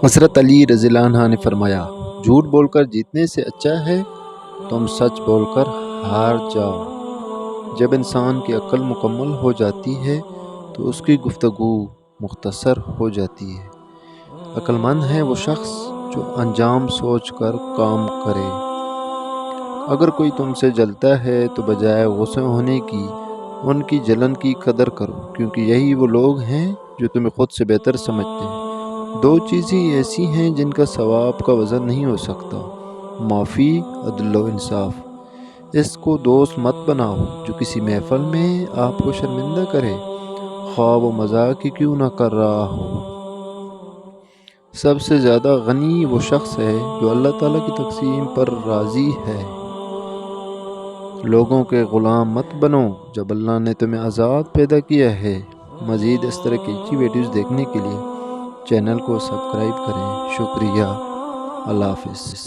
حضرت علی رضی اللہ عنہ نے فرمایا، جھوٹ بول کر جیتنے سے اچھا ہے تم سچ بول کر ہار جاؤ۔ جب انسان کی عقل مکمل ہو جاتی ہے تو اس کی گفتگو مختصر ہو جاتی ہے۔ عقل مند ہے وہ شخص جو انجام سوچ کر کام کرے۔ اگر کوئی تم سے جلتا ہے تو بجائے غصے ہونے کی ان کی جلن کی قدر کرو، کیونکہ یہی وہ لوگ ہیں جو تمہیں خود سے بہتر سمجھتے ہیں۔ دو چیزیں ایسی ہیں جن کا ثواب کا وزن نہیں ہو سکتا: معافی، عدل و انصاف۔ اس کو دوست مت بناؤ جو کسی محفل میں آپ کو شرمندہ کرے، خواہ وہ مذاق ہی کیوں نہ کر رہا ہو۔ سب سے زیادہ غنی وہ شخص ہے جو اللہ تعالیٰ کی تقسیم پر راضی ہے۔ لوگوں کے غلام مت بنو جب اللہ نے تمہیں آزاد پیدا کیا ہے۔ مزید اس طرح کی اچھی ویڈیوز دیکھنے کے لیے چینل کو سبسکرائب کریں۔ شکریہ۔ اللہ حافظ۔